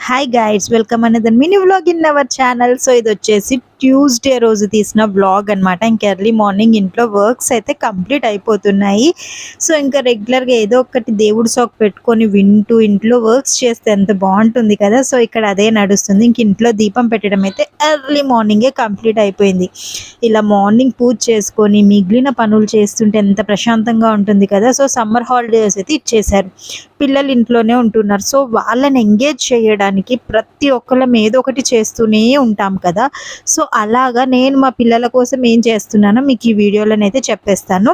Hi guides, welcome another mini vlog in our channel. So ఇది వచ్చేసి Tuesday రోజు తీసిన వ్లాగ్ అనమాట. ఇంకా ఎర్లీ మార్నింగ్ ఇంట్లో వర్క్స్ అయితే కంప్లీట్ అయిపోతున్నాయి. సో ఇంకా రెగ్యులర్గా ఏదో ఒకటి దేవుడి సాక్ పెట్టుకొని వింటూ ఇంట్లో వర్క్స్ చేస్తే ఎంత బాగుంటుంది కదా. సో ఇక్కడ అదే నడుస్తుంది. ఇంక ఇంట్లో దీపం పెట్టడం అయితే ఎర్లీ మార్నింగే కంప్లీట్ అయిపోయింది. ఇలా మార్నింగ్ పూజ చేసుకొని మిగిలిన పనులు చేస్తుంటే ఎంత ప్రశాంతంగా ఉంటుంది కదా. సో సమ్మర్ హాలిడేస్ అయితే ఇచ్చేశారు, పిల్లలు ఇంట్లోనే ఉంటున్నారు. సో వాళ్ళని ఎంగేజ్ చేయడానికి ప్రతి ఒక్కళ్ళం ఏదో ఒకటి చేస్తూనే ఉంటాం కదా. సో అలాగా నేను మా పిల్లల కోసం ఏం చేస్తున్నానో మీకు ఈ వీడియోలోనైతే చెప్పేస్తాను.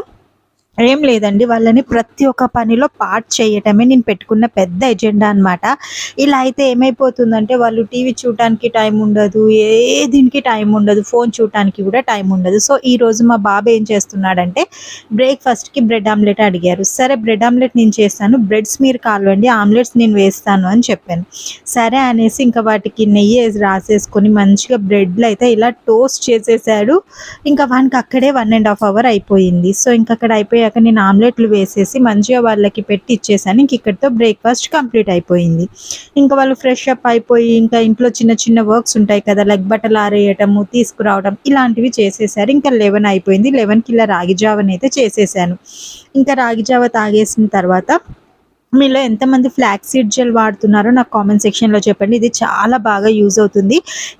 ఏం లేదండి, వాళ్ళని ప్రతి ఒక్క పనిలో పార్ట్ చేయటమే నేను పెట్టుకున్న పెద్ద ఎజెండా అనమాట. ఇలా అయితే ఏమైపోతుందంటే వాళ్ళు టీవీ చూడటానికి టైం ఉండదు, దీనికి టైం ఉండదు, ఫోన్ చూడటానికి కూడా టైం ఉండదు. సో ఈరోజు మా బాబు ఏం చేస్తున్నాడంటే బ్రేక్ఫాస్ట్కి బ్రెడ్ ఆమ్లెట్ అడిగారు. సరే బ్రెడ్ ఆమ్లెట్ నేను చేస్తాను, బ్రెడ్స్ మీరు కాల్వండి, ఆమ్లెట్స్ నేను వేస్తాను అని చెప్పాను. సరే అనేసి ఇంకా వాటికి నెయ్యి వేసి రాసేసుకొని మంచిగా బ్రెడ్లు అయితే ఇలా టోస్ట్ చేసేసాడు. ఇంకా వానికి అక్కడే 1.5 hours అయిపోయింది. సో ఇంకా అక్కడ అయిపోయాక నేను ఆమ్లెట్లు వేసేసి మంచిగా వాళ్ళకి పెట్టి ఇచ్చేసాను. ఇంక ఇక్కడితో బ్రేక్ఫాస్ట్ కంప్లీట్ అయిపోయింది. ఇంకా వాళ్ళు ఫ్రెష్ అప్ అయిపోయి ఇంకా ఇంట్లో చిన్న చిన్న వర్క్స్ ఉంటాయి కదా, లైక్ బట్టలు ఆరేయటము, తీసుకురావడం, ఇలాంటివి చేసేసారు. ఇంకా 11 అయిపోయింది. 11కి ఇలా రాగి జావని అయితే చేసేసాను. ఇంకా రాగి జావ తాగేసిన తర్వాత మీలో ఎంతమంది ఫ్లాక్స్ సీడ్ జెల్ వాడుతున్నారో నాకు కామెంట్ సెక్షన్లో చెప్పండి. ఇది చాలా బాగా యూజ్ అవుతుంది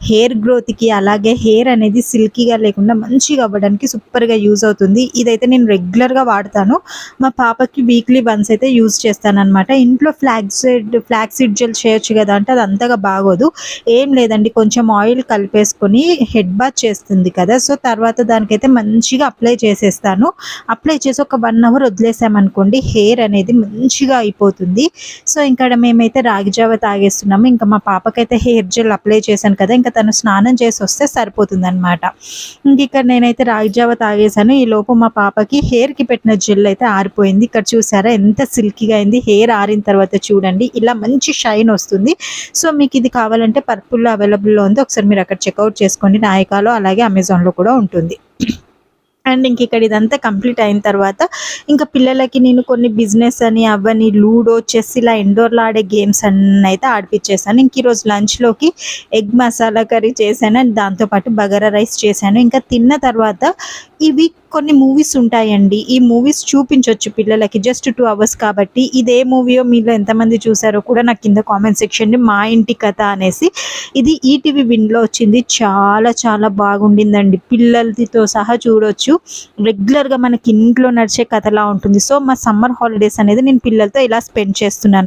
హెయిర్ గ్రోత్కి, అలాగే హెయిర్ అనేది సిల్కీగా లేకుండా మంచిగా అవ్వడానికి సూపర్గా యూజ్ అవుతుంది. ఇదైతే నేను రెగ్యులర్గా వాడతాను. మా పాపకి వీక్లీ వన్స్ అయితే యూజ్ చేస్తాను అనమాట. ఇంట్లో ఫ్లాక్స్ సీడ్ జెల్ చేయొచ్చు కదా అంటే అది అంతగా బాగోదు. ఏం లేదండి, కొంచెం ఆయిల్ కలిపేసుకొని హెడ్ బాత్ చేస్తుంది కదా. సో తర్వాత దానికైతే మంచిగా అప్లై చేసేస్తాను. అప్లై చేసి ఒక 1 hour వదిలేసామనుకోండి, హెయిర్ అనేది మంచిగా అయిపోతుంది. సో ఇంకా మేమైతే రాగి జావ తాగేస్తున్నాము. ఇంకా మా పాపకైతే హెయిర్ జెల్ అప్లై చేశాను కదా, ఇంకా తను స్నానం చేసి వస్తే సరిపోతుంది అనమాట. ఇంక ఇక్కడ నేనైతే రాగి జావ తాగేసాను. ఈ లోపు మా పాపకి హెయిర్కి పెట్టిన జెల్ అయితే ఆరిపోయింది. ఇక్కడ చూసారా ఎంత సిల్కీగా అయింది. హెయిర్ ఆరిన తర్వాత చూడండి ఇలా మంచి షైన్ వస్తుంది. సో మీకు ఇది కావాలంటే పర్పుల్లో అవైలబుల్లో ఉంది, ఒకసారి మీరు అక్కడ చెక్అవుట్ చేసుకోండి. నాయకాలో అలాగే అమెజాన్లో కూడా ఉంటుంది. అండ్ ఇంక ఇక్కడ ఇదంతా కంప్లీట్ అయిన తర్వాత ఇంకా పిల్లలకి నేను కొన్ని బిజినెస్ అని అవని లూడో, చెస్ ఇలా ఇండోర్లో ఆడే గేమ్స్ అన్నీ అయితే ఆడిపించేసాను. ఇంక ఈరోజు లంచ్లోకి ఎగ్ మసాలా కర్రీ చేశాను అండ్ దాంతోపాటు బగారా రైస్ చేశాను. ఇంకా తిన్న తర్వాత ఇవి కొన్ని మూవీస్ ఉంటాయండి, ఈ మూవీస్ చూపించవచ్చు పిల్లలకి జస్ట్ 2 hours కాబట్టి. ఇదే మూవీయో మీలో ఎంతమంది చూసారో కూడా నాకు కింద కామెంట్ సెక్షన్ మా ఇంటి కథ అనేసి, ఇది ఈటీవీ విన్లో వచ్చింది. చాలా చాలా బాగుండిందండి, పిల్లలతో సహా చూడొచ్చు. రెగ్యులర్గా మనకి ఇంట్లో నడిచే కథలా ఉంటుంది. సో మా సమ్మర్ హాలిడేస్ అనేది నేను పిల్లలతో ఇలా స్పెండ్ చేస్తున్నాను.